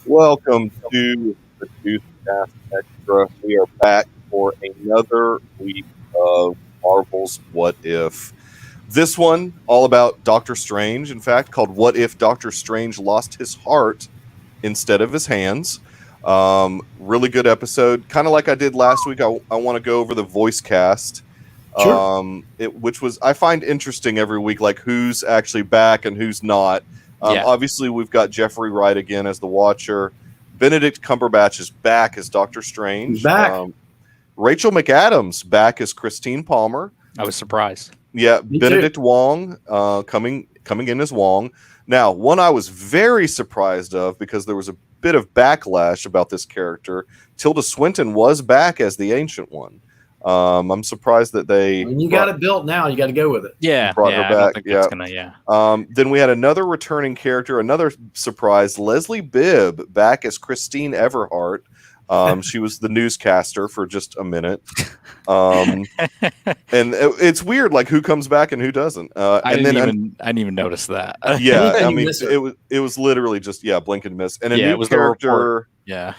Welcome to the Newscast Extra. We are back for another week of Marvel's What If. This one, all about Doctor Strange, in fact, called What If Doctor Strange Lost His Heart Instead of His Hands. Really good episode. Kind of like I did last week, I want to go over the voice cast. Sure. Which was, I find interesting every week, like who's actually back and who's not. Obviously, we've got Jeffrey Wright again as the Watcher. Benedict Cumberbatch is back as Doctor Strange. He's back. Rachel McAdams back as Christine Palmer. I was surprised. Yeah, Me Benedict too. Wong coming in as Wong. Now, one I was very surprised of because there was a bit of backlash about this character. Tilda Swinton was back as the Ancient One. I'm surprised that they. When you got it built now, you got to go with it. Yeah, Brought her I don't back, think yeah. that's gonna. Then we had another returning character, another surprise, Leslie Bibb back as Christine Everhart. She was the newscaster for just a minute. And it's weird, like who comes back and who doesn't. I didn't even notice that. Yeah, I You mean, miss her. it was literally just blink and miss. And a Yeah, new it was the character. report. Yeah.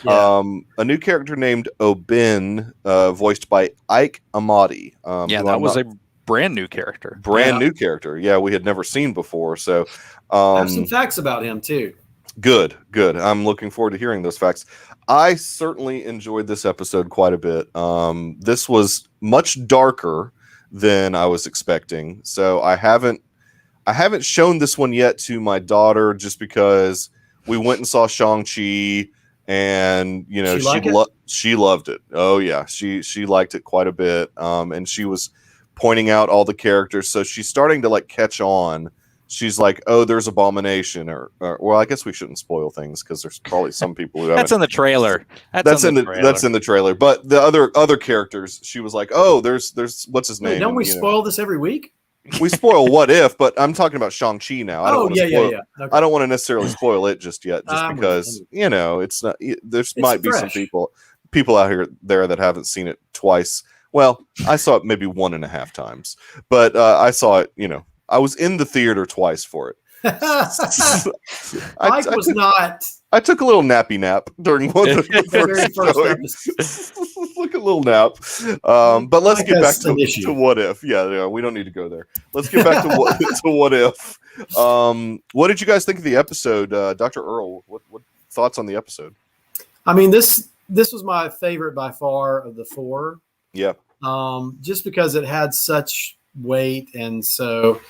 A new character named Obin, voiced by Ike Amadi. That was a brand new character. new character. Yeah, we had never seen before. So, I have some facts about him too. good. I'm looking forward to hearing those facts. I certainly enjoyed this episode quite a bit. This was much darker than I was expecting. So I haven't shown this one yet to my daughter just because we went and saw Shang-Chi. And she loved it. Oh yeah, she liked it quite a bit. And she was pointing out all the characters, so she's starting to like catch on. She's like, "Oh, there's Abomination," or well, I guess we shouldn't spoil things because there's probably some people who haven't. That's in the trailer. That's in the trailer. But the other characters, she was like, "Oh, there's what's his name?" Wait, don't we And, spoil this every week? we spoil What If, but I'm talking about Shang-Chi now. I don't want to spoil. Yeah. Okay. I don't want to necessarily spoil it just yet, because it's not. Might be some people out here there that haven't seen it twice. Well, I saw it maybe 1.5 times, but I saw it. I was in the theater twice for it. I took a little nappy nap during one of the first showings. Like a little nap. But let's get back to What If. Yeah, we don't need to go there. Let's get back to What If. What did you guys think of the episode, Dr. Earl? What thoughts on the episode? I mean, this was my favorite by far of the four. Yeah. Just because it had such weight and so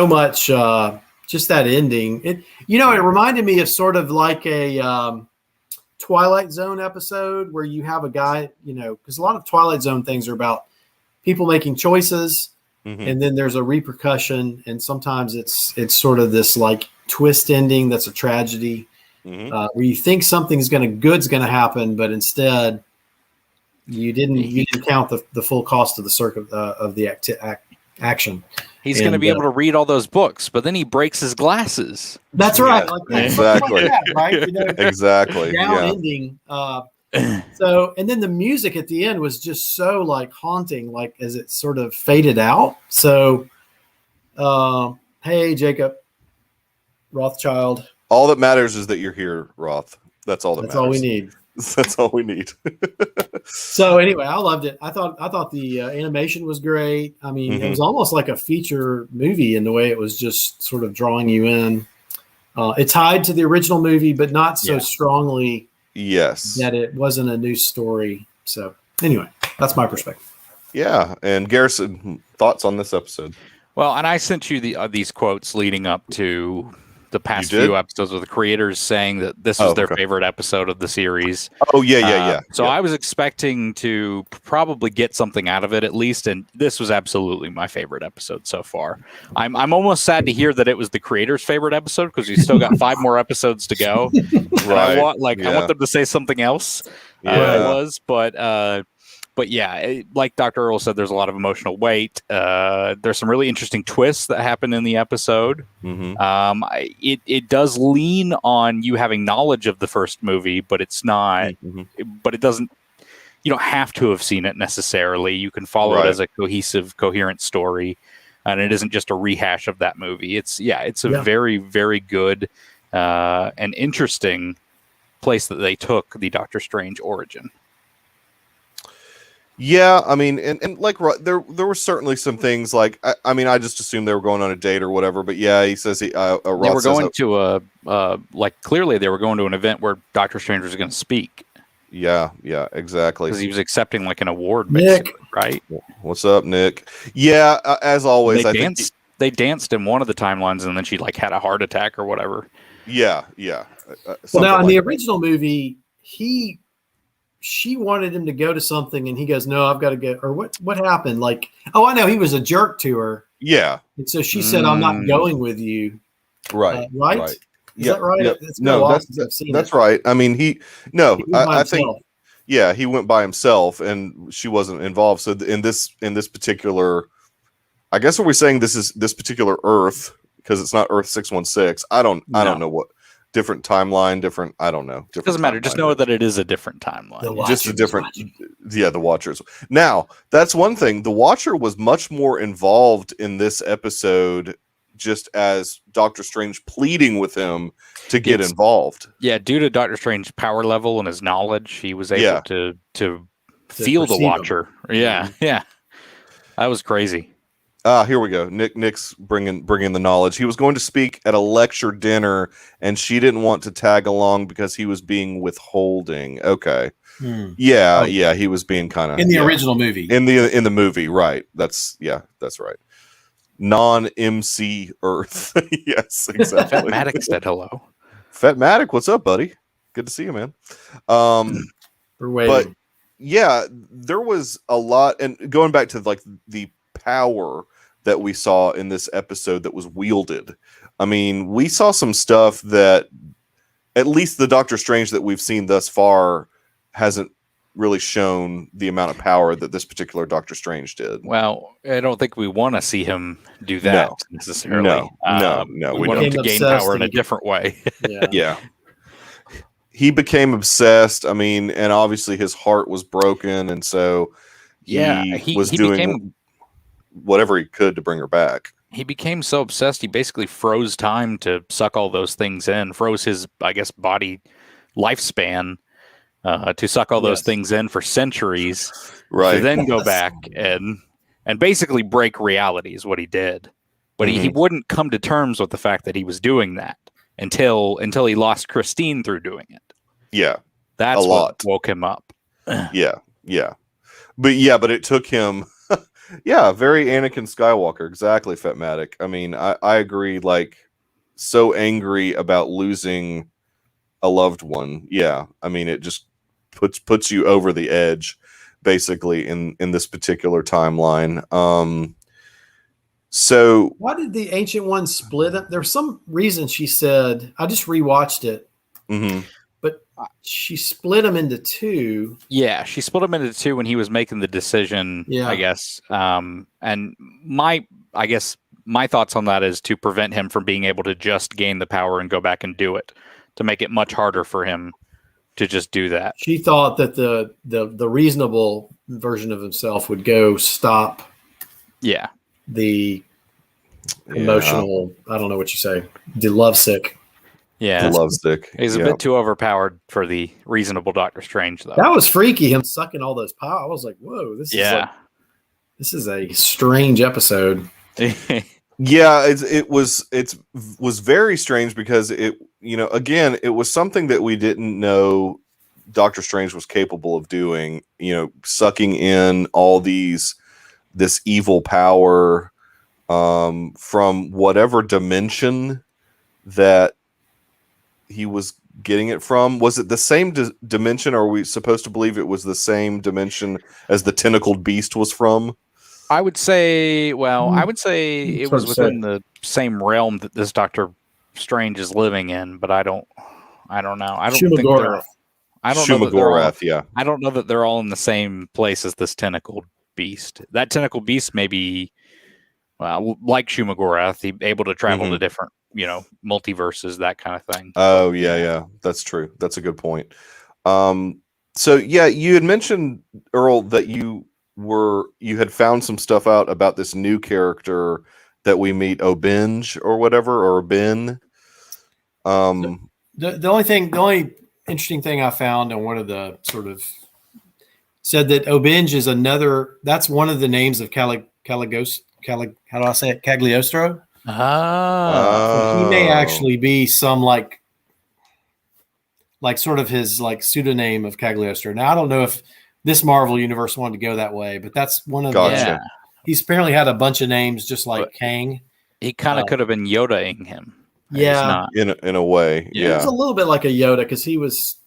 much. Just that ending. It reminded me of sort of like a Twilight Zone episode where you have a guy, because a lot of Twilight Zone things are about people making choices, and then there's a repercussion, and sometimes it's sort of this like twist ending that's a tragedy, where you think something's good's gonna happen, but instead you didn't count the full cost of the action. He's going to be able to read all those books, but then he breaks his glasses. That's right. Exactly. Like that, right? Exactly. Ending. So, and then the music at the end was just so like haunting, like as it sort of faded out. So, hey, Jacob Rothschild. All that matters is that you're here, Roth. That's all that matters. All we need. That's all we need. So anyway, I loved it. I thought the animation was great. I mean, it was almost like a feature movie in the way it was just sort of drawing you in. It tied to the original movie, but not so strongly. Yes. That it wasn't a new story. So anyway, that's my perspective. Yeah. And Garrison, thoughts on this episode? Well, and I sent you these quotes leading up to the past few episodes with the creators saying that this was their favorite episode of the series. Oh, yeah. So I was expecting to probably get something out of it at least, and this was absolutely my favorite episode so far. I'm almost sad to hear that it was the creators' favorite episode because we still got 5 more episodes to go. Right. I want them to say something else. But yeah, like Dr. Earl said, there's a lot of emotional weight. There's some really interesting twists that happen in the episode. It does lean on you having knowledge of the first movie, but it's not. But it doesn't. You don't have to have seen it necessarily. You can follow it as a cohesive, coherent story, and it isn't just a rehash of that movie. It's a very, very good and interesting place that they took the Doctor Strange origin. Yeah, I mean, and like there were certainly some things like I mean, I just assumed they were going on a date or whatever. But yeah, he says They were going to clearly they were going to an event where Doctor Strange was going to speak. Yeah, exactly. Because he was accepting like an award, Nick, right? What's up, Nick? Yeah, as always, they danced in one of the timelines, and then she like had a heart attack or whatever. Yeah. Well, now in the original movie, she wanted him to go to something, and he goes, "No, I've got to go." Or what happened? Like, oh, I know, he was a jerk to her. Yeah, and so she said, "I'm not going with you." Right. Right. Is that right? Yeah. That's right. I mean, I think, yeah, he went by himself, and she wasn't involved. So in this particular, I guess, are we saying this particular Earth, because it's not Earth 616? I don't know what different timeline, different. I don't know. It doesn't matter. Just know that it is a different timeline. Just a different. Yeah, the Watchers. Now that's one thing. The Watcher was much more involved in this episode, just as Doctor Strange pleading with him to get involved. Yeah, due to Doctor Strange's power level and his knowledge, he was able to feel the Watcher. Yeah. That was crazy. Here we go. Nick's bringing the knowledge. He was going to speak at a lecture dinner, and she didn't want to tag along because he was being withholding. Okay. Yeah, he was being kind of in the original movie. In the movie, right? That's right. Non-MC Earth. Yes, exactly. Fatmatic said hello. Fatmatic, what's up, buddy? Good to see you, man. We're waiting. But yeah, there was a lot, and going back to like the power that we saw in this episode that was wielded. I mean, we saw some stuff that at least the Doctor Strange that we've seen thus far hasn't really shown the amount of power that this particular Doctor Strange did. Well, I don't think we want to see him do that necessarily. No. We want him to gain power in a different way. Yeah. He became obsessed. I mean, and obviously his heart was broken, and so he was doing whatever he could to bring her back. He became so obsessed, he basically froze time to suck all those things in, froze his, I guess, body lifespan to suck all those things in for centuries, right? To then go back and basically break reality is what he did. But he wouldn't come to terms with the fact that he was doing that until he lost Christine through doing it. Yeah, that's what woke him up. Yeah, but it took him. Yeah, very Anakin Skywalker. Exactly, Fatmatic. I mean, I agree. Like, so angry about losing a loved one. Yeah, I mean, it just puts you over the edge, basically, in this particular timeline. So why did the Ancient One split up? There's some reason she said. I just rewatched it. But she split them into two. Yeah, she split them into two when he was making the decision, I guess. And my thoughts on that is to prevent him from being able to just gain the power and go back and do it, to make it much harder for him to just do that. She thought that the reasonable version of himself would go stop the emotional, I don't know what you say, the lovesick. Yeah, the lovesick. He's a bit too overpowered for the reasonable Doctor Strange, though. That was freaky, him sucking all those power. I was like, whoa, this is a strange episode. Yeah, it was very strange because it was something that we didn't know Doctor Strange was capable of doing, sucking in all this evil power from whatever dimension that he was getting it from. Was it the same dimension, or are we supposed to believe it was the same dimension as the tentacled beast was from? I would say it was within the same realm that this Doctor Strange is living in, but I don't know. I don't think they're Shumagorath, I don't know that they're all in the same place as this tentacled beast. That tentacled beast may be like Shumagorath, he able to travel to different, multiverses, that kind of thing. Oh yeah, that's true. That's a good point. So yeah, you had mentioned, Earl, that you had found some stuff out about this new character that we meet, Obinge or whatever, or Ben. The only interesting thing I found on one of the sort of said that Obenge is another. That's one of the names of Caligos. How do I say it? Cagliostro. So he may actually be some like sort of his like pseudonym of Cagliostro. Now I don't know if this Marvel universe wanted to go that way, but that's one of Gotcha. He's apparently had a bunch of names just like But Kang. He kind of could have been Yoda-ing him. Yeah. He's not. In a way, Yeah. It was yeah. a little bit like a Yoda because he was.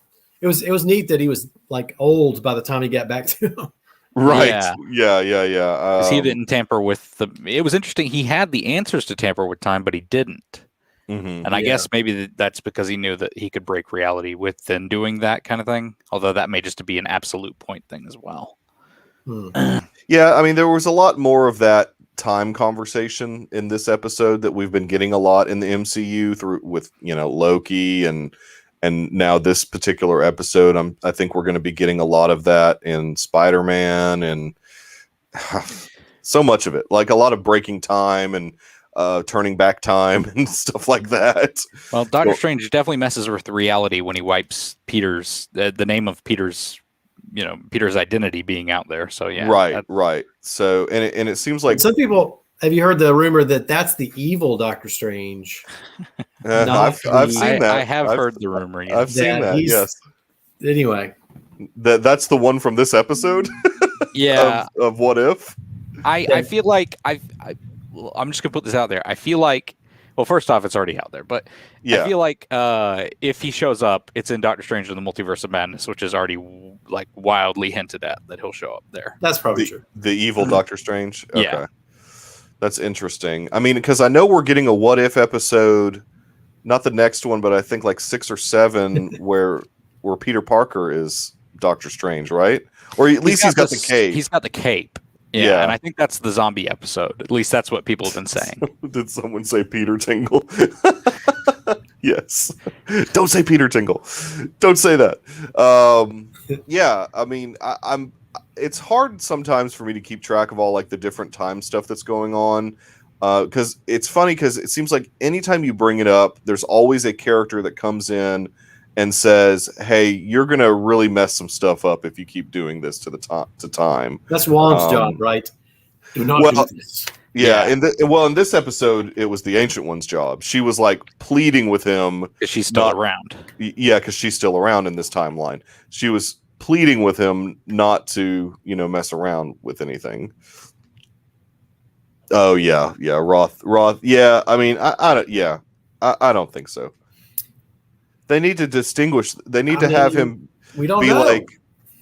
It was neat that he was like old by the time he got back to him. Right. Yeah. Yeah. Because he didn't tamper with the. It was interesting. He had the answers to tamper with time, but he didn't. Mhm. And I guess maybe that's because he knew that he could break reality within doing that kind of thing. Although that may just be an absolute point thing as well. Yeah, I mean, there was a lot more of that time conversation in this episode that we've been getting a lot in the MCU through with Loki and now this particular episode. I think we're going to be getting a lot of that in Spider-Man and so much of it, like a lot of breaking time and turning back time and stuff like that. Well, Doctor Strange definitely messes with reality when he wipes Peter's the name of Peter's identity being out there. So yeah, right. So and it seems like some people. Have you heard the rumor that that's the evil Doctor Strange? I've seen that. I have heard the rumor. Yeah. I've seen that. Yes. Anyway, that's the one from this episode. Yeah. of What If. I feel like I'm just gonna put this out there. I feel like, well, first off, it's already out there, but Yeah. I feel like if he shows up, it's in Doctor Strange in the Multiverse of Madness, which is already like wildly hinted at that he'll show up there. that's probably true. The evil Doctor Strange. Okay. Yeah. That's interesting. I mean, because I know we're getting a What If episode, not the next one, but I think like 6 or 7, where Peter Parker is Doctor Strange, right? Or at least he's got the cape. He's got the cape. Yeah, and I think that's the zombie episode. At least that's what people have been saying. Did someone say Peter Tingle? Yes. Don't say Peter Tingle. Don't say that. Yeah, I mean, I'm. It's hard sometimes for me to keep track of all like the different time stuff that's going on, because it's funny because it seems like anytime you bring it up, there's always a character that comes in and says, "Hey, you're gonna really mess some stuff up if you keep doing this to time." That's Wong's job, right? Do not do this. Yeah, in this episode, it was the Ancient One's job. She was like pleading with him Because she's still around. Yeah, because she's still around in this timeline. She was pleading with him not to, mess around with anything. Oh yeah, Roth. Yeah, I mean, I don't think so. They need to distinguish. They need to have him. We don't be know. like.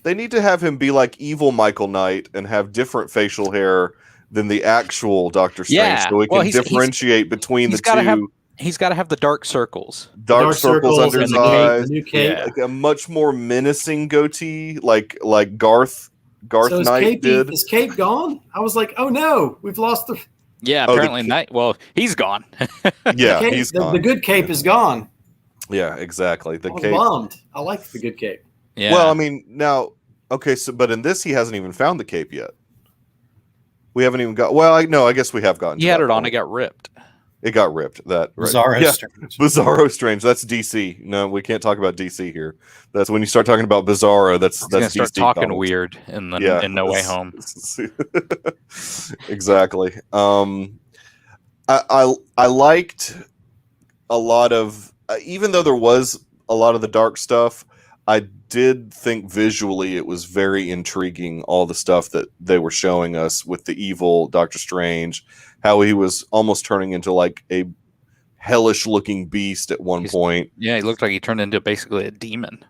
They need to have him be like evil Michael Knight and have different facial hair than the actual Doctor Strange, Yeah. so we can Well, differentiate between the he's gotta two. He's got to have the dark circles. Dark circles under and his the cape, eyes, the new cape. Yeah. like a much more menacing goatee, like Garth So is Knight did. Is Cape gone? I was like, oh no, we've lost the. Yeah, Oh, apparently Knight. Well, he's gone. Yeah, Cape, he's the gone. good cape is gone. Yeah, exactly. The I was cape. bummed. I like the good cape. Yeah. Well, I mean, now, okay, so but in this, he hasn't even found the cape yet. We haven't even got. Well, I guess we have gotten. he to had that it on. point. It got ripped. It got ripped. That right. Bizarro Yeah. Strange. Bizarro Strange. That's DC. No, we can't talk about DC here. That's when you start talking about Bizarro. That's He's gonna start DC talking comics. weird in No Way Home. Exactly. I liked a lot of, even though there was a lot of the dark stuff, I did think visually it was very intriguing, all the stuff that they were showing us with the evil Doctor Strange, how he was almost turning into like a hellish looking beast at one point. Yeah, he looked like he turned into basically a demon.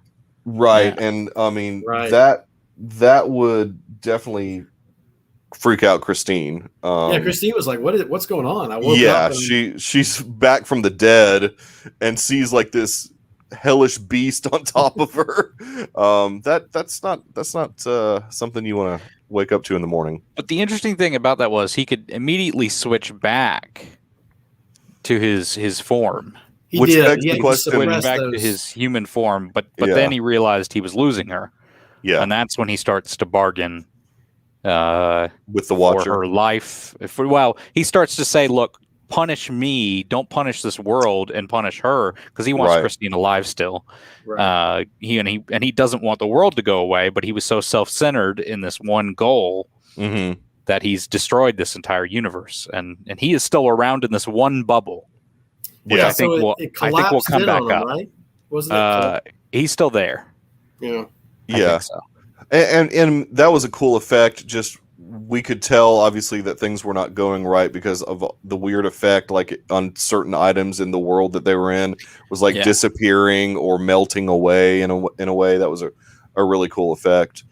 Right. Yeah. And I mean, Right. that would definitely freak out Christine. Yeah, Christine was like, what's going on? I woke Yeah, up. And she's back from the dead and sees like this hellish beast on top of her. That's not something you want to wake up to in the morning. But the interesting thing about that was he could immediately switch back to his form. he which did. begs Yeah, the he question- Switch suppressed back to those. his human form, but Yeah. then he realized he was losing her, Yeah, and that's when he starts to bargain with the for Watcher. her life. Well, he starts to say, "Look, punish me, don't punish this world and punish her, because he wants Right. Christine alive still. Right. He doesn't want the world to go away, but he was so self-centered in this one goal Mm-hmm. that he's destroyed this entire universe, and he is still around in this one bubble. Which Yeah. I think So will it I think will collapsed come in back on him, up. right? Wasn't it? He's still there. Yeah. I Yeah. think so. And that was a cool effect. Just we could tell obviously that things were not going right because of the weird effect, like on certain items in the world that they were in, was like Yeah. disappearing or melting away in a way that was a really cool effect.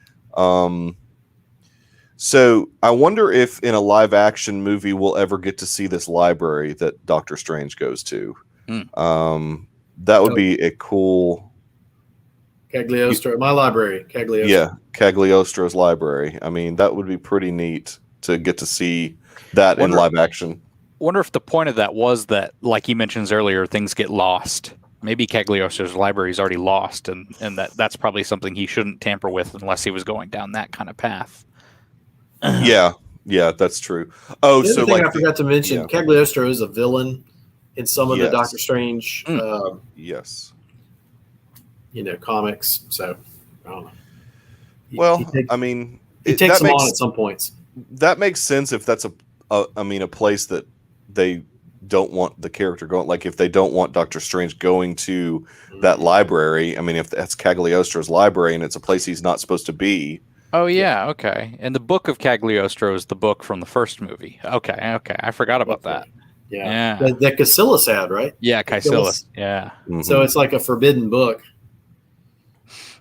So I wonder if in a live action movie we'll ever get to see this library that Doctor Strange goes to. That would be a cool. Cagliostro, my library, Cagliostro. Yeah, Cagliostro's library. I mean, that would be pretty neat to get to see that in Wonder- live action. Wonder if the point of that was that, like he mentions earlier, things get lost. Maybe Cagliostro's library is already lost, and that's probably something he shouldn't tamper with unless he was going down that kind of path. Yeah, that's true. Oh, The so other thing like I forgot to mention, yeah. Cagliostro is a villain in some of the Yes. Doctor Strange, yes. Comics. So I don't know. Well, I mean, he takes that them makes on at some points. that makes sense if that's a place that they don't want the character going. Like if they don't want Doctor Strange going to that library. I mean, if that's Cagliostro's library and it's a place he's not supposed to be. Oh yeah, okay. And the Book of Cagliostro is the book from the first movie. Okay. I forgot about that. Yeah. Yeah. That Caecilius had, right? Yeah, Caecilius. Yeah. Mhm. So it's like a forbidden book.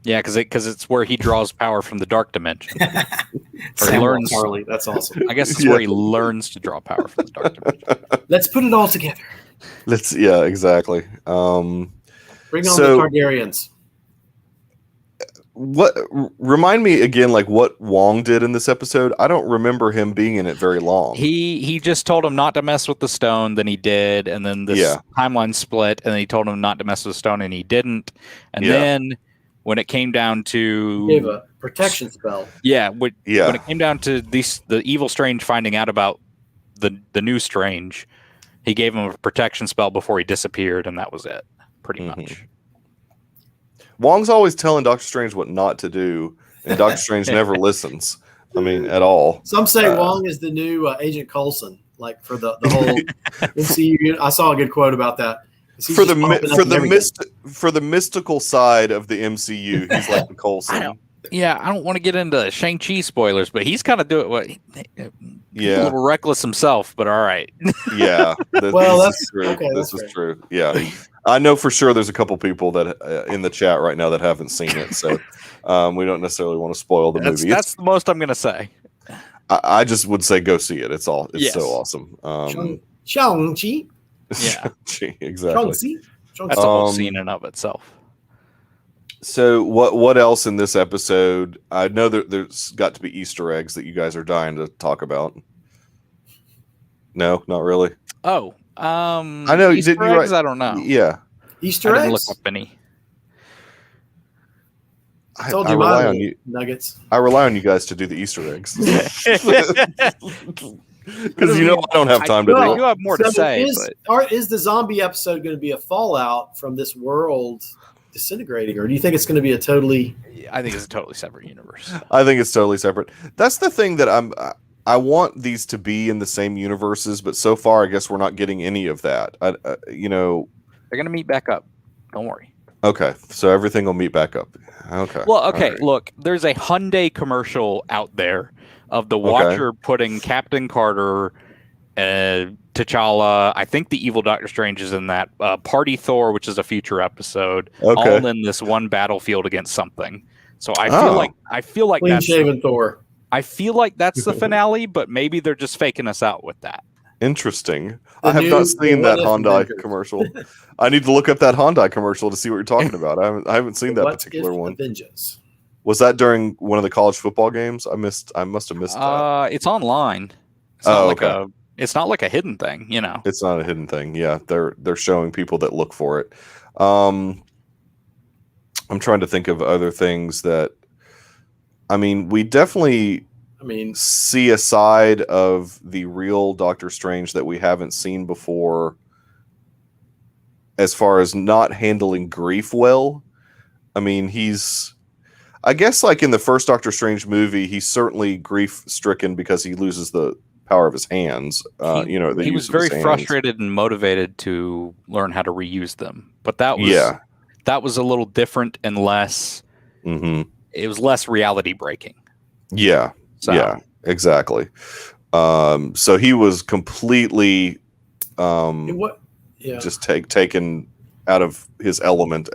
Yeah, because it's where he draws power from the dark dimension. Or he Samuel learns. Tarly. That's awesome. I guess it's where he learns to draw power from the dark dimension. Let's put it all together. Exactly. Bring on So- the Targaryens. What remind me again, like what Wong did in this episode? I don't remember him being in it very long. He just told him not to mess with the stone, then he did, and then this Yeah. timeline split, and then he told him not to mess with the stone, and he didn't. And Yeah. then when it came down He gave to a protection spell. when Yeah. it came down to the evil Strange finding out about the new Strange, he gave him a protection spell before he disappeared, and that was it, pretty Mhm. much. Wong's always telling Doctor Strange what not to do, and Doctor Strange never listens. I mean, at all. Some say Wong is the new Agent Coulson, like for the whole MCU. I saw a good quote about that. He's For just the popping up in everything. for the mystical side of the MCU, he's like the Coulson. Yeah, I don't want to get into Shang-Chi spoilers, but he's kind of doing what a Yeah, little reckless himself, but all right. yeah. Well, this that's is true. okay, This that's is true. Yeah, I know for sure. There's a couple people that in the chat right now that haven't seen it, so we don't necessarily want to spoil the movie. That's the most I'm going to say. I just would say go see it. It's Yes. so awesome. Shang-Chi. Yeah, Exactly. Shang-Chi. that's a whole Um, scene in and of itself. So what else in this episode? I know that there's got to be Easter eggs that you guys are dying to talk about. No, not really. Oh, I know, Easter didn't you eggs? I don't know. Yeah, Easter I didn't eggs. look up any. I, Told I you rely mine. on you. Nuggets. I rely on you guys to do the Easter eggs because you know I don't have time to I do do it. have more to say, but Is the zombie episode going to be a fallout from this world disintegrating, or do you think it's going to be a totally? I think it's a totally separate universe. I think it's totally separate. That's the thing that I want these to be in the same universes, but so far I guess we're not getting any of that. You know. They're going to meet back up. Don't worry. Okay, so everything will meet back up. Okay. Well, okay, All right. look, there's a Hyundai commercial out there of the Watcher putting Captain Carter, T'Challa, I think the evil Doctor Strange is in that, Party Thor, which is a future episode, Okay. all in this one battlefield against something. So I feel like Clean that's shaven Thor. I feel like that's the finale, but maybe they're just faking us out with that. Interesting. The I have new- not seen the that What If Hyundai Avengers. commercial. I need to look up that Hyundai commercial to see what you're talking about. I haven't seen that What particular if one. Avengers? Was that during one of the college football games? I must have missed that. It's online. It's Oh, not like okay. it's not like a hidden thing, you know. It's not a hidden thing. Yeah, they're showing people that look for it. I'm trying to think of other things that. I mean, we definitely I mean, see a side of the real Doctor Strange that we haven't seen before, as far as not handling grief well. I mean, I guess like in the first Doctor Strange movie, he's certainly grief stricken because he loses the power of his hands. He was very frustrated and motivated to learn how to reuse them, but that was a little different and less. It was less reality breaking. Yeah, yeah, exactly. So he was completely just taken out of his element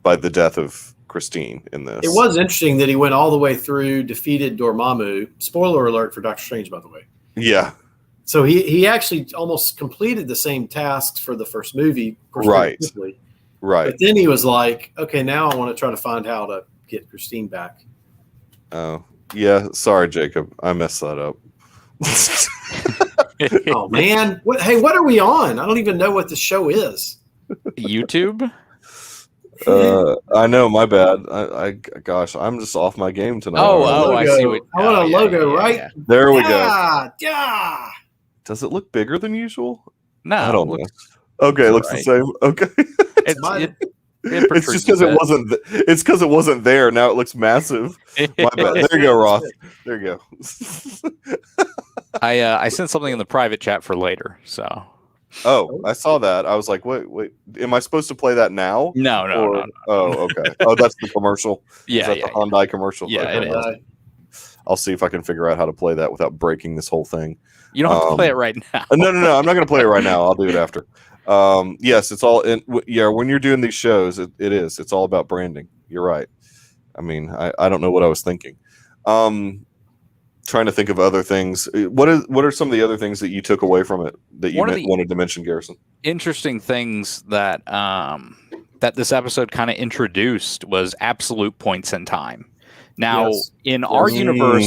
by the death of Christine in this. It was interesting that he went all the way through, defeated Dormammu. Spoiler alert for Doctor Strange, by the way. Yeah. So he actually almost completed the same tasks for the first movie. Right. Right. But then he was like, okay, now I want to try to find how to get Christine back. Oh, yeah. Sorry, Jacob. I messed that up. Oh, man. What are we on? I don't even know what the show is. YouTube? I know, my bad. Gosh, I'm just off my game tonight. I see what. I want a logo, right? Yeah. There we go. Yeah. Does it look bigger than usual? No, I don't know. Okay, it looks the same. Okay. It's just because it wasn't. It's because it wasn't there. Now it looks massive. My bad. There you go, Roth. There you go. I sent something in the private chat for later. So. Oh, I saw that. I was like, wait. Am I supposed to play that now? No. Oh, okay. Oh, that's the commercial. Yeah, the Hyundai commercial. Yeah, okay. it is. I'll see if I can figure out how to play that without breaking this whole thing. You don't have to play it right now. No. I'm not going to play it right now. I'll do it after. Yes, it's all in. Yeah, when you're doing these shows, it is. It's all about branding. You're right. I mean, I don't know what I was thinking. Trying to think of other things. What are some of the other things that you took away from it that you wanted to mention, Garrison? Interesting things that that this episode kind of introduced was absolute points in time. Now, in our universe,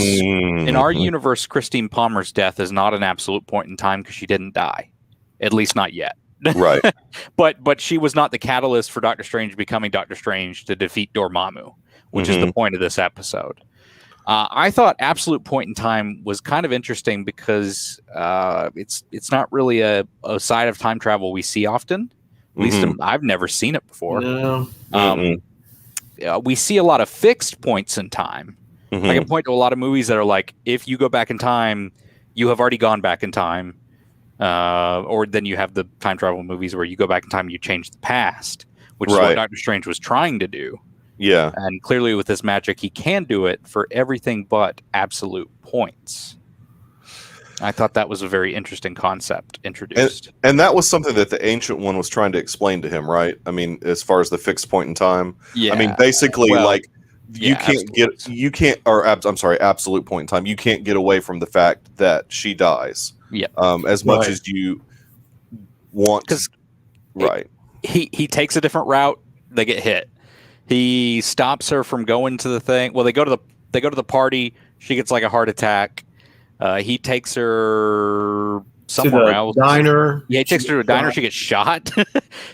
Christine Palmer's death is not an absolute point in time because she didn't die, at least not yet. Right. But she was not the catalyst for Doctor Strange becoming Doctor Strange to defeat Dormammu, which is the point of this episode. I thought absolute point in time was kind of interesting because it's not really a side of time travel we see often. At least I've never seen it before. No. We see a lot of fixed points in time. I can point to a lot of movies that are like, if you go back in time, you have already gone back in time. Or then you have the time travel movies where you go back in time and you change the past, which is what Doctor Strange was trying to do. Yeah. And clearly with this magic, he can do it for everything but absolute points. I thought that was a very interesting concept introduced. And that was something that the Ancient One was trying to explain to him, right? I mean, as far as the fixed point in time. Yeah. I mean, basically, absolute point in time. You can't get away from the fact that she dies. Yeah. As much as you want. Because he takes a different route. They get hit. He stops her from going to the thing. Well, they go to the party. She gets like a heart attack. He takes her somewhere else. Diner. Yeah, he takes her to a diner. She gets shot.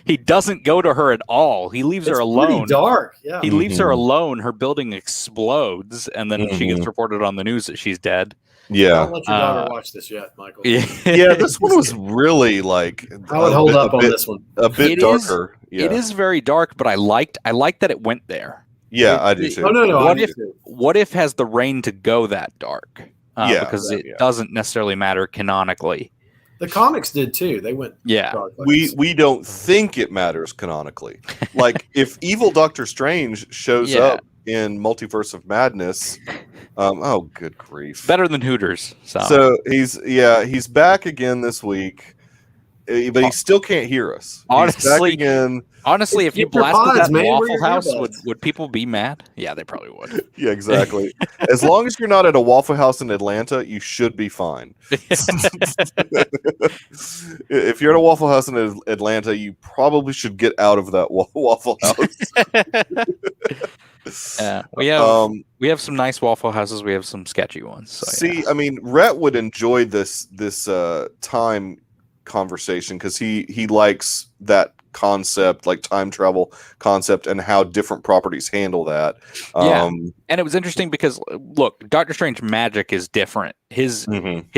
He doesn't go to her at all. He leaves her alone. Pretty dark. Yeah. He leaves her alone. Her building explodes, and then she gets reported on the news that she's dead. Yeah. Don't let your daughter watch this yet, Michael. Yeah, this one was really like. I would hold up on this one. A bit darker. It is very dark, but I liked that it went there. Yeah, I do too. No. What if has the reign to go that dark? Because it doesn't necessarily matter canonically. The comics did too. They went. Yeah. We don't think it matters canonically. Like if evil Doctor Strange shows up in Multiverse of Madness. Oh, good grief! Better than Hooters. So he's back again this week, but he still can't hear us. Honestly, if you blasted that Waffle House, would people be mad? Yeah, they probably would. Yeah, exactly. As long as you're not at a Waffle House in Atlanta, you should be fine. If you're at a Waffle House in Atlanta, you probably should get out of that Waffle House. We have some nice Waffle Houses. We have some sketchy ones. So, I mean, Rhett would enjoy this time conversation because he likes that concept, like time travel concept, and how different properties handle that. Yeah. And it was interesting because, look, Doctor Strange magic is different. His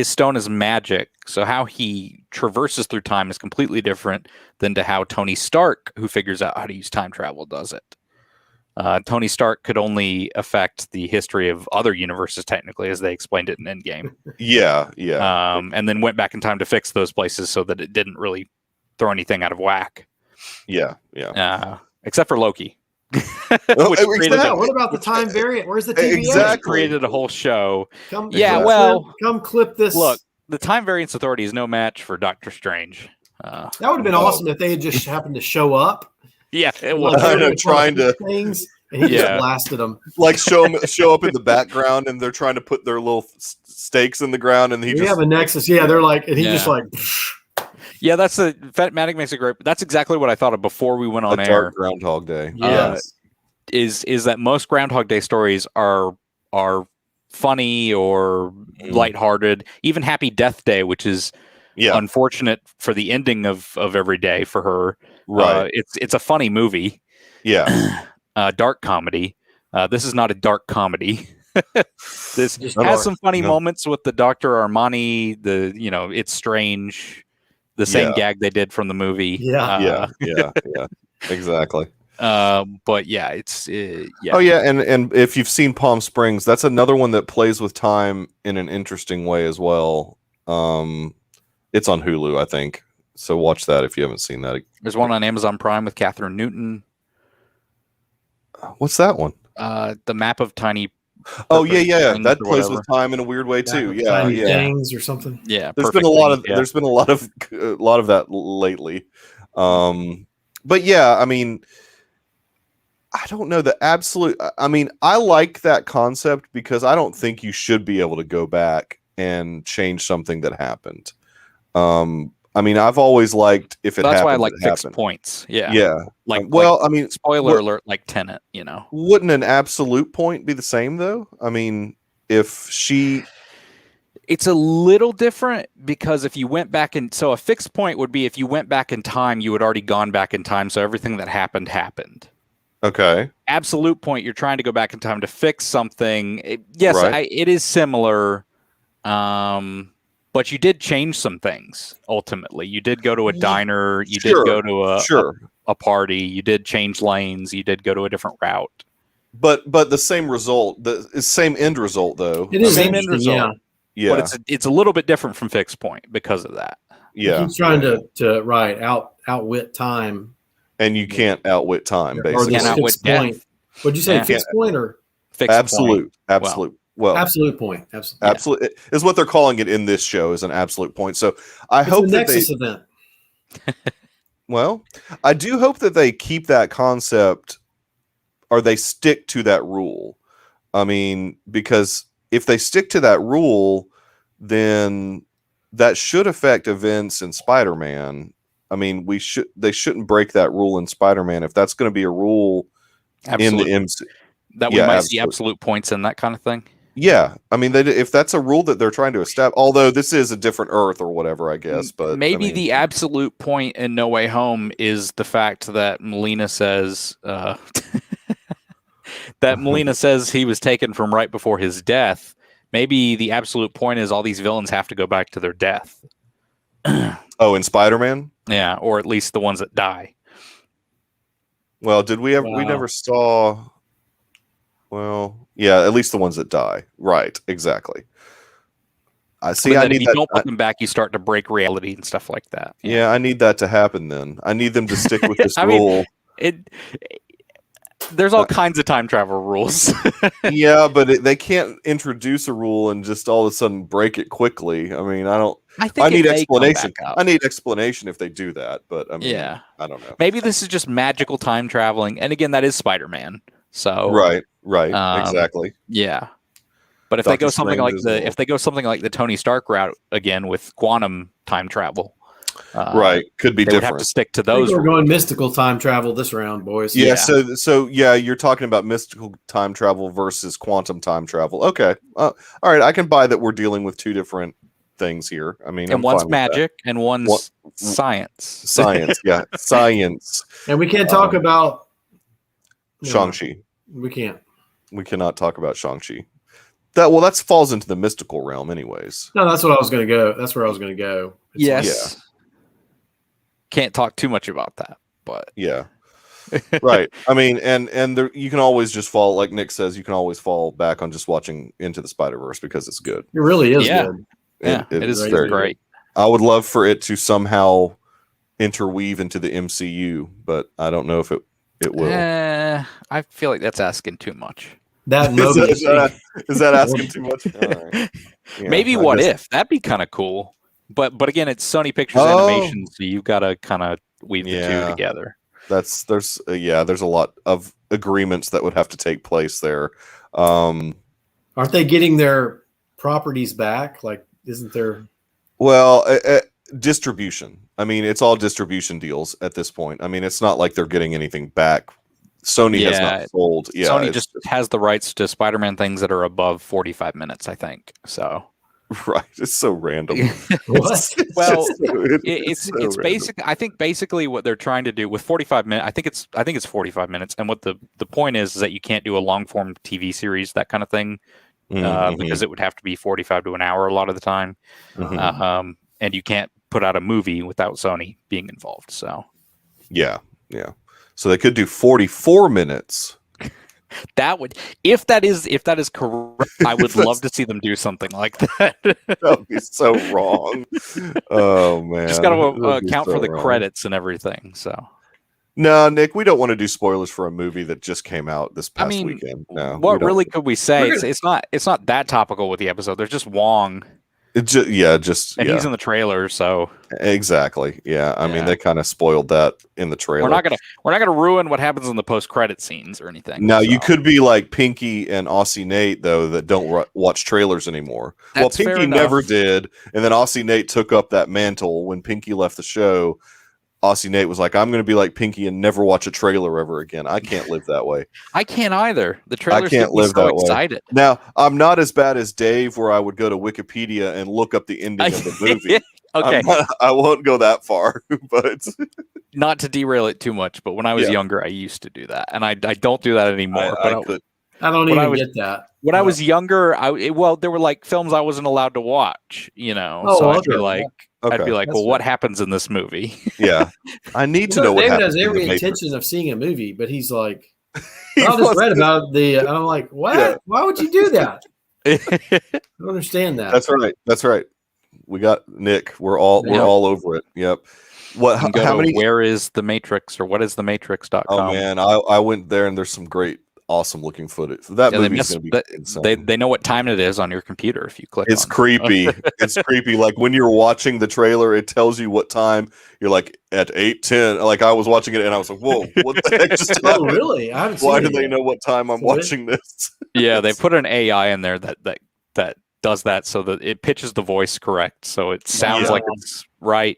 stone is magic, so how he traverses through time is completely different than to how Tony Stark, who figures out how to use time travel, does it. Tony Stark could only affect the history of other universes, technically, as they explained it in Endgame. Yeah. And then went back in time to fix those places so that it didn't really throw anything out of whack. Yeah. Except for Loki. What about the time variant? Where's the TVA? Exactly. Created a whole show. Come clip this. Look, the Time Variance Authority is no match for Doctor Strange. That would have been awesome if they had just happened to show up. Yeah, it was. I know, trying to things, and he just blasted them. Like show up in the background, and they're trying to put their little stakes in the ground, and we have a nexus. Yeah, they're like, and he just like. Yeah, that's Matic makes it great. That's exactly what I thought of before we went on air. Dark Groundhog Day. Yes. Is that most Groundhog Day stories are funny or lighthearted. Even Happy Death Day, which is unfortunate for the ending of every day for her. Right. It's a funny movie. Yeah. Dark comedy. This is not a dark comedy. This has some funny moments with the Dr. Armani, It's Strange, the same gag they did from the movie. Yeah. Exactly. But yeah, it's Oh yeah, and if you've seen Palm Springs, that's another one that plays with time in an interesting way as well. It's on Hulu, I think. So watch that if you haven't seen that. There's one on Amazon Prime with Catherine Newton. What's that one? The Map of Tiny. Oh yeah. That plays with time in a weird way too. Yeah. Things or something. Yeah. There's been a lot of that lately. But yeah, I mean, I don't know the absolute. I mean, I like that concept because I don't think you should be able to go back and change something that happened. I mean, I've always liked if it happened. That's why I like fixed points. Yeah. Yeah. I mean, spoiler alert, like Tenet, Wouldn't an absolute point be the same though? I mean, it's a little different because if you went back so a fixed point would be if you went back in time, you had already gone back in time. So everything that happened. Okay. Absolute point, you're trying to go back in time to fix something. It is similar. But you did change some things. Ultimately, you did go to a diner. You did go to a party. You did change lanes. You did go to a different route. But the same result, the same end result, though. It is same end result. Yeah. But it's a little bit different from fixed point because of that. Yeah. He's trying to outwit time. And you can't outwit time, basically. Or can't outwit death. What'd you say? Fixed point or fixed absolute? Point. Absolute. Well, absolute point. Absolute is what they're calling it in this show, is an absolute point. So I hope a that Nexus event. Well, I do hope that they keep that concept, or they stick to that rule. I mean, because if they stick to that rule, then that should affect events in Spider-Man. I mean, they shouldn't break that rule in Spider-Man if that's going to be a rule in the MCU. That we might see absolute points in that kind of thing. Yeah, I mean, if that's a rule that they're trying to establish, although this is a different Earth or whatever, I guess. But maybe the absolute point in No Way Home is the fact that Melina says he was taken from right before his death. Maybe the absolute point is all these villains have to go back to their death. Oh, in Spider-Man? Yeah, or at least the ones that die. Well, did we ever? Wow. We never saw. Well, yeah, at least the ones that die. Right, exactly. I see. I need if you don't put them back, you start to break reality and stuff like that. Yeah, I need that to happen. Then I need them to stick with this rule. There's all kinds of time travel rules. Yeah, but they can't introduce a rule and just all of a sudden break it quickly. I mean, I need explanation. I need explanation if they do that. But I mean, I don't know. Maybe this is just magical time traveling, and again, that is Spider-Man. So right, exactly. Yeah, but if they go something like the Tony Stark route again with quantum time travel, right, could be different. Would have to stick to those. We're going mystical time travel this round, boys. Yeah. So you're talking about mystical time travel versus quantum time travel. Okay, all right, I can buy that. We're dealing with two different things here. I mean, And I'm one's fine with that. magic and one's science. Science, yeah, science. And we can't talk about Shang-Chi. We can't. We cannot talk about Shang-Chi. That falls into the mystical realm, anyways. No, that's what I was going to go. That's where I was going to go. It's Yes. Can't talk too much about that, but Yeah. Right. I mean, and there, you can always just fall, like Nick says, you can always fall back on just watching Into the Spider-Verse because it's good. It really is Yeah. good. yeah, it is very very good. great. I would love for it to somehow interweave into the MCU, but I don't know if it will. I feel like that's asking too much. That Is Mobius that, is that asking too much? All right. Yeah, Maybe I What guess- If? That'd be kind of cool. But again, it's Sony Pictures Oh. Animation, so you've got to kind of weave the Yeah. two together. There's a lot of agreements that would have to take place there. Aren't they getting their properties back? Like, isn't there? Well, distribution. I mean, it's all distribution deals at this point. I mean, it's not like they're getting anything back. Sony has Yeah. not sold. Yeah, Sony it's just has the rights to Spider-Man things that are above 45 minutes, I think. So right. It's so random. What? Well, It's it's so random. basic. I think basically what they're trying to do with 45 minutes. I think it's 45 minutes, and what the point is that you can't do a long form TV series, that kind of thing, Mhm, because it would have to be 45 to an hour a lot of the time, mhm. and you can't put out a movie without Sony being involved. So Yeah. So they could do 44 minutes. that would, if that is correct, I would love to see them do something like that. That would be so wrong. Oh man. Just got That to would be account so for the wrong. credits and everything. So. No, Nick, we don't want to do spoilers for a movie that just came out this past mean, weekend. No, we What don't. really could we say? We're It's not that topical with the episode. There's just Wong, It just and he's in the trailer, so exactly. Yeah, I mean Yeah. they kind of spoiled that in the trailer. we're not gonna ruin what happens in the post credit scenes or anything. Now you so. could be like Pinky and Aussie Nate though that don't watch trailers anymore. That's well, fair Pinky enough. never did, and then Aussie Nate took up that mantle when Pinky left the show. Aussie Nate was like, "I'm going to be like Pinky and never watch a trailer ever again. I can't live that way." I can't either. The trailers can't get me live so that way. excited. Now I'm not as bad as Dave, where I would go to Wikipedia and look up the ending of the movie. Okay, I won't go that far, but not to derail it too much, but when I was Yeah. younger, I used to do that, and I don't do that anymore. I but could. I don't When I even was- get that. when I was younger, there were like films I wasn't allowed to watch, Oh, so I'd be okay. like, Okay. well, That's what happens in this movie? Yeah, I need to know what David happens. has in every the Matrix. intention of seeing a movie, but he's like, He I just wants read to- about the. And I'm like, what? Yeah. Why would you do that? I don't understand that. That's right. That's right. We got Nick. We're all Yep. over it. Yep. What? You can go How to many? Where is the Matrix or what is the Matrix.com. Oh man, I went there and there's some great, awesome looking footage. That Yeah, they movie's miss- gonna be but insane. they know what time it is on your computer if you click It's on it. creepy. It's creepy. Like when you're watching the trailer, it tells you what time. You're like at 8:10. Like I was watching it and I was like, "Whoa, what the heck just Oh, happened? really? I haven't seen Why it do they yet. know what time I'm So it- watching this?" Yeah, they put an AI in there that does that so that it pitches the voice correct, so it sounds Yeah. like it's right.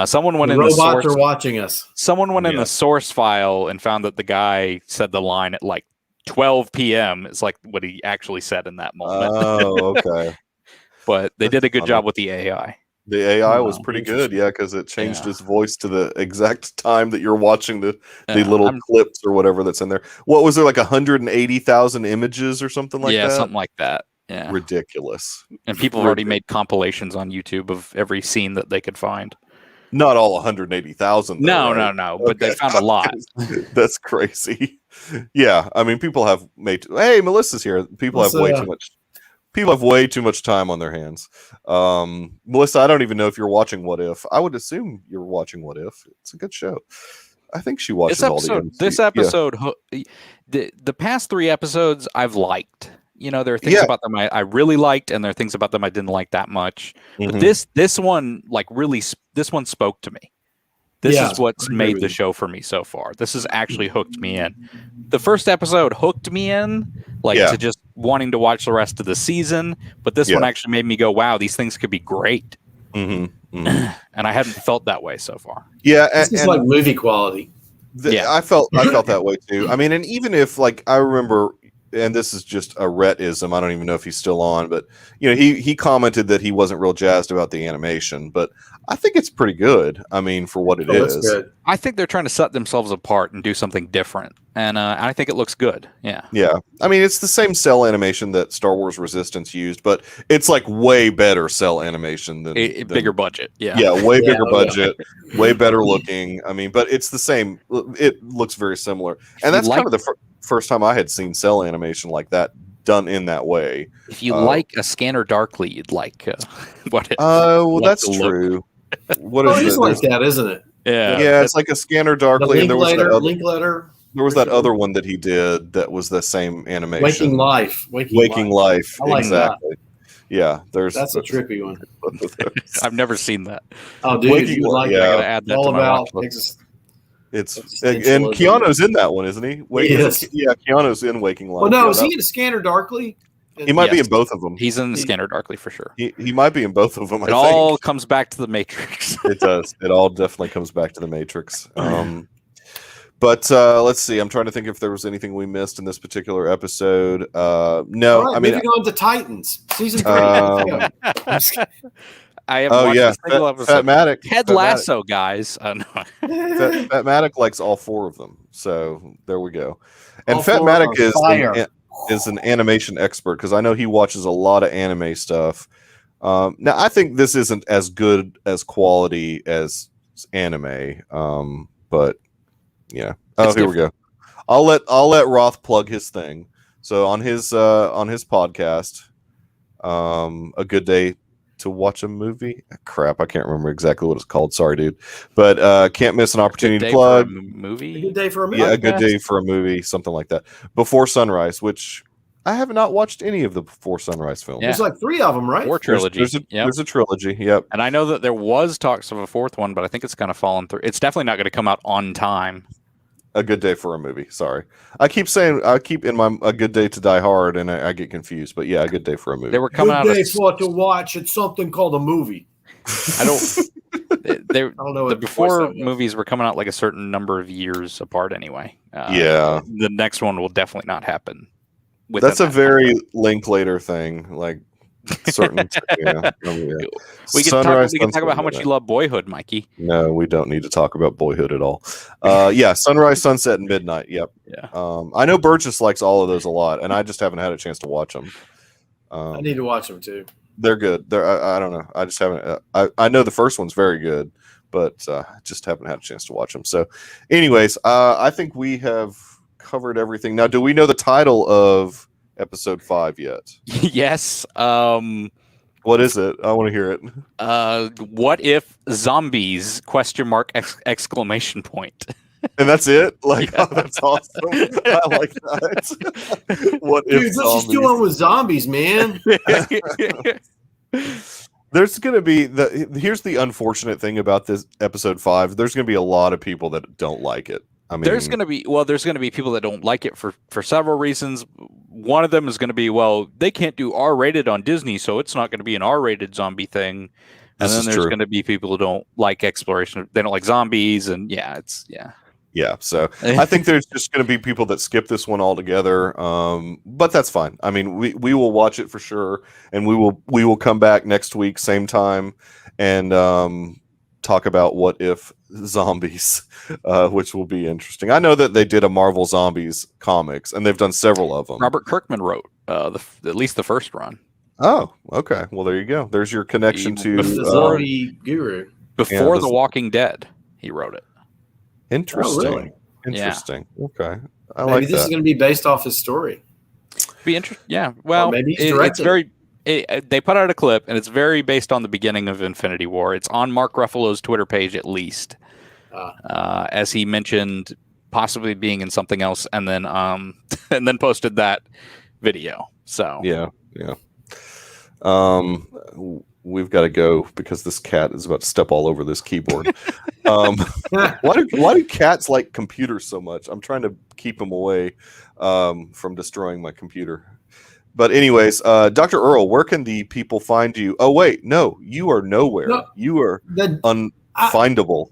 Someone went The in the robots source. are watching us. Someone went in Yeah. the source file and found that the guy said the line at like 12 p.m. It's like what he actually said in that moment. Oh, okay. But they that's did a good funny. job with the AI. The AI was Wow, pretty good, yeah, because it changed Yeah. his voice to the exact time that you're watching the little I'm- clips or whatever that's in there. What was there, like 180,000 images or something like yeah, that? something like that. Yeah, Ridiculous. and people have already made compilations on YouTube of every scene that they could find. Not all 180,000. No, though, no, but they Okay. found a lot. That's crazy. Yeah, I mean, people have made. Hey, Melissa's here. People have way Melissa. too much. People have way too much time on their hands. Melissa, I don't even know if you're watching What If. I would assume you're watching What If. It's a good show. I think she watches This all the episode, the past 3 episodes I've liked. There are things Yeah. about them I really liked, and there are things about them I didn't like that much. Yeah. But Mhm. this one, like, really, this one spoke to me. This Yeah, is what's I agree made with the you. show for me so far. This has actually hooked me in. The first episode hooked me in, Yeah. to just wanting to watch the rest of the season. But this one Yeah. actually made me go, "Wow, these things could be great." Mhm. Mhm. And I hadn't felt that way so far. Yeah, This is like movie quality. Yeah. I felt that way too. I mean, and even if, like, I remember and this is just a Rhett-ism. I don't even know if he's still on, but he commented that he wasn't real jazzed about the animation, but I think it's pretty good. I mean, for what it is. Good. I think they're trying to set themselves apart and do something different, and I think it looks good. Yeah. Yeah. I mean, it's the same cell animation that Star Wars Resistance used, but it's like way better cell animation than bigger budget. Yeah. Yeah, way bigger budget, way better looking. I mean, but it's the same. It looks very similar, and that's kind of the first time I had seen cell animation like that done in that way. If you like a Scanner Darkly, you'd like what? Well, that's true. What is it is like that, isn't it? Yeah, it's like a Scanner Darkly, and there was Linklater. There was that other one that he did that was the same animation. Waking Life. Waking Life. I like exactly. That. Yeah, that's a trippy one. I've never seen that. Oh, dude, you would like I gotta add that all to my about it's and Keanu's in that one, isn't he? Yes. Yeah, Keanu's in Waking Life. Well, no, is he in Scanner Darkly? He might be in both of them. He's in Scanner Darkly for sure. He might be in both of them. It all comes back to the Matrix. It does. It all definitely comes back to the Matrix. But let's see. I'm trying to think if there was anything we missed in this particular episode. No, right, I mean, moving on to Titans season 3. I have watched a single episode. Fatmatic. Ted Lasso, guys. No. Fatmatic likes all 4 of them. So there we go. And Fatmatic is an animation expert because I know he watches a lot of anime stuff. Now I think this isn't as good as quality as anime, but yeah. Oh, here we go. I'll let Roth plug his thing. So on his podcast, A Good Day to Watch a Movie. Crap, I can't remember exactly what it's called. Sorry, dude. But can't miss an opportunity to plug. Movie. A Good Day for a Movie. Yeah, A Good Day for a Movie, something like that. Before Sunrise, which I have not watched any of the Before Sunrise films. Yeah. There's like 3 of them, right? 4 trilogy. There's a trilogy. Yep. And I know that there was talks of a 4th one, but I think it's kind of fallen through. It's definitely not going to come out on time. A Good Day for a Movie. Sorry, I keep in my A Good Day to Die Hard, and I get confused. But yeah, A Good Day for a Movie. They were coming out. Good Day for to watch. It's something called a movie. I don't. I don't know. The before movies were coming out like a certain number of years apart, anyway. Yeah. The next one will definitely not happen. That's a very Linklater thing, like certain. Yeah. We can talk about how much you love Boyhood, Mikey. No, we don't need to talk about Boyhood at all. Yeah, Sunrise, Sunset, and Midnight. Yep. Yeah. I know Burgess likes all of those a lot, and I just haven't had a chance to watch them. I need to watch them too. They're good. I don't know. I just haven't. I know the first one's very good, but just haven't had a chance to watch them. So, anyways, I think we have covered everything. Now, do we know the title of episode 5 yet? Yes. What is it? I want to hear it. What if zombies ? Exclamation point. And that's it? Like, yeah. Oh, that's awesome. I like that. What if Dude, let's just do one with zombies, man. There's going to be here's the unfortunate thing about this episode 5. There's going to be a lot of people that don't like it. I mean, there's going to be people that don't like it for several reasons. One of them is going to be, well, they can't do R-rated on Disney, so it's not going to be an R-rated zombie thing. And then there's going to be people who don't like exploration. They don't like zombies, and yeah. So I think there's just going to be people that skip this one altogether. But that's fine. I mean, we will watch it for sure, and we will come back next week, same time, and talk about What If Zombies, which will be interesting. I know that they did a Marvel Zombies comics, and they've done several of them. Robert Kirkman wrote at least the first run. Oh, okay. Well, there you go. There's your connection to the zombie guru. Before The Walking Dead, he wrote it. Interesting. Oh, really? Interesting. Yeah. Okay. Maybe this is going to be based off his story. Be interesting. Yeah. Well, maybe it's very. They put out a clip, and it's very based on the beginning of Infinity War. It's on Mark Ruffalo's Twitter page, at least, as he mentioned possibly being in something else, and then posted that video. So yeah. We've got to go because this cat is about to step all over this keyboard. Why do cats like computers so much? I'm trying to keep them away from destroying my computer. But anyways, Dr. Earl, where can the people find you? Oh, wait, no, you are nowhere. You are unfindable.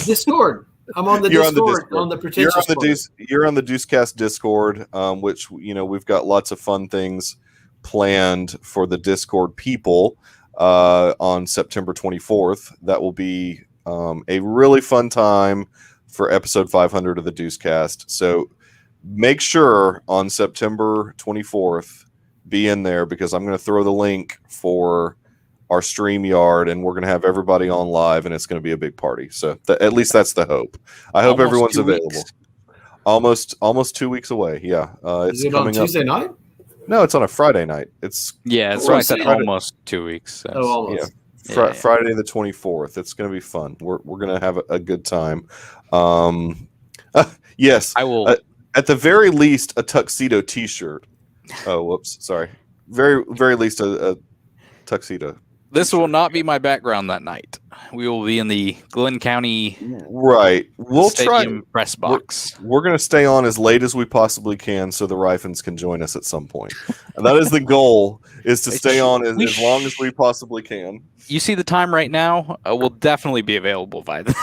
Discord. I'm on the You're on the Discord, Discord. on the pretentious part. You're on the Deucecast Discord, which we've got lots of fun things planned for the Discord people on September 24th. That will be a really fun time for episode 500 of the Deucecast. So make sure on September 24th be in there, because I'm going to throw the link for our StreamYard, and we're going to have everybody on live, and it's going to be a big party. So at least that's the hope. I hope Almost everyone's 2 available. weeks. Almost 2 weeks away. Yeah, it's Is it coming on Tuesday up. night? No, it's on a Friday night. It's Yeah, Well, I said Friday- almost 2 weeks. So Oh, almost. Yeah. Friday the 24th. It's going to be fun. We're going to have a good time. Yes, I will. at the very least, a tuxedo T-shirt. Oh, whoops, sorry. Very least a tuxedo. This will not be my background that night. We will be in the Glenn County Right. We'll Stadium press box. We're going to stay on as late as we possibly can so the Rifins can join us at some point. And that is the goal, is to stay on as long as we possibly can. You see the time right now? We'll definitely be available by then.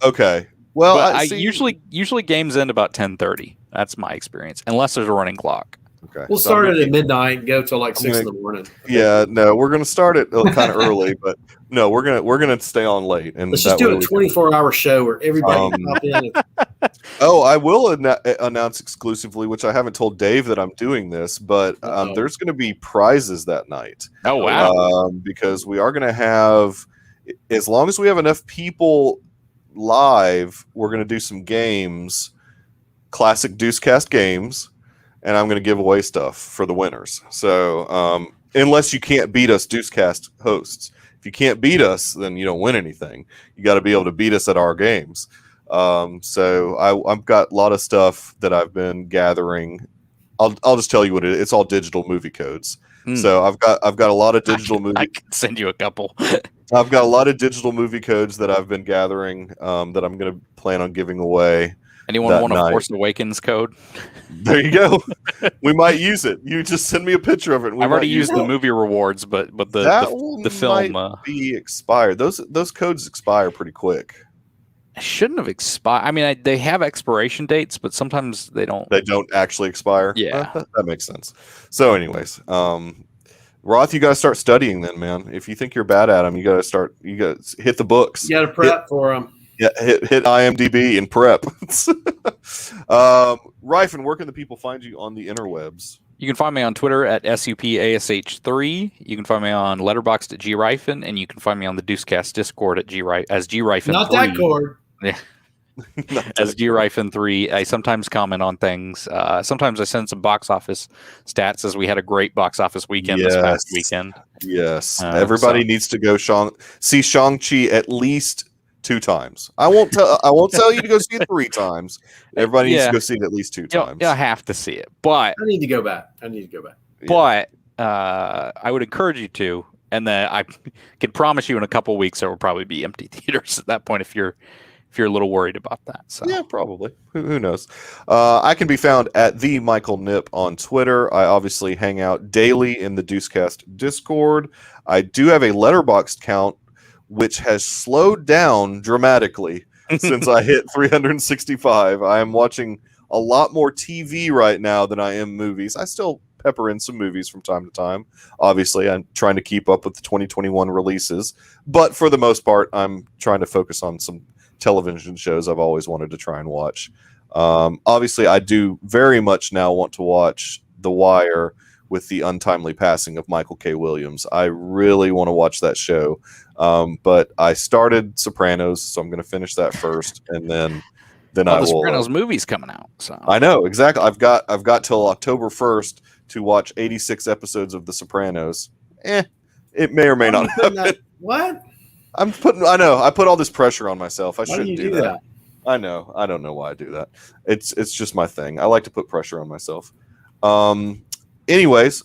Okay. Well, But I I see. usually games end about 10:30. That's my experience, unless there's a running clock. Okay. We'll So I'm start gonna it at midnight and go till like 6 in the morning. Yeah, no, we're gonna start it kind of early, but no, we're gonna stay on late, and Let's that just do way a we can- 24-hour show where everybody can pop in. And, Oh, I will announce exclusively, which I haven't told Dave that I'm doing this, but Uh-oh. there's going to be prizes that night. Oh wow! Because we are going to have, as long as we have enough people live, we're going to do some games, classic Deucecast games, and I'm going to give away stuff for the winners. So unless you can't beat us, Deucecast hosts, if you can't beat us, then you don't win anything. You got to be able to beat us at our games. So I've got a lot of stuff that I've been gathering. I'll just tell you what it is. It's all digital movie codes. So I've got a lot of digital movie. I can send you a couple. I've got a lot of digital movie codes that I've been gathering that I'm going to plan on giving away. Anyone That want a night. Force Awakens code? There you go. We might use it. You just send me a picture of it. And we I've already might used use the it. movie rewards, but That the one film might be expired. Those codes expire pretty quick. shouldn't have expired. I mean, they have expiration dates, but sometimes they don't. They don't actually expire. Yeah. That makes sense. So, anyways, Roth, you got to start studying then, man. If you think you're bad at them, you got to hit the books. you got to prep for them. Yeah, hit IMDb and prep. Rifin, where can the people find you on the interwebs? You can find me on Twitter at SUPASH3. You can find me on Letterboxd at GRifin, and you can find me on the Deucecast Discord at GRifin3. Not that cord. As GRifin3. I sometimes comment on things. Sometimes I send some box office stats, as we had a great box office weekend this past Yes. weekend. Yes, So- everybody needs to go see Shang-Chi at least 2 times. I won't tell you to go see it 3 times. Everybody needs Yeah. to go see it at least 2 times. I have to see it, but I need to go back. I would encourage you to, and then I can promise you in a couple weeks there will probably be empty theaters at that point if you're a little worried about that. So Yeah, probably. Who knows? I can be found at the Michael Nip on Twitter. I obviously hang out daily in the Deucecast Discord. I do have a Letterboxd count, which has slowed down dramatically since I hit 365. I am watching a lot more TV right now than I am movies. I still pepper in some movies from time to time. Obviously, I'm trying to keep up with the 2021 releases, but for the most part, I'm trying to focus on some television shows I've always wanted to try and watch. Obviously, I do very much now want to watch The Wire with the untimely passing of Michael K. Williams. I really want to watch that show. But I started Sopranos, so I'm going to finish that first, and then I the will. Sopranos movie's coming out. So I know exactly. I've got till October 1st to watch 86 episodes of The Sopranos. It may or may not happen. What? I know. I put all this pressure on myself. I Why do shouldn't you do do that. I know. I don't know why I do that. It's just my thing. I like to put pressure on myself. Anyways,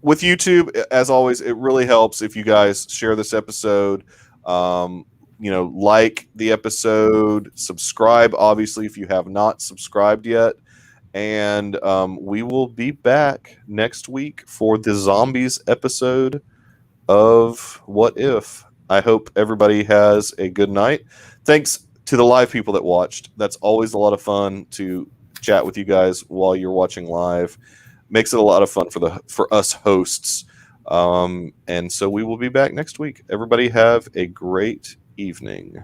with YouTube, as always, it really helps if you guys share this episode. Like the episode, subscribe, obviously, if you have not subscribed yet. And we will be back next week for the zombies episode of What If. I hope everybody has a good night. Thanks to the live people that watched, that's always a lot of fun to chat with you guys while you're watching live. Makes it a lot of fun for us hosts. And so we will be back next week. Everybody have a great evening.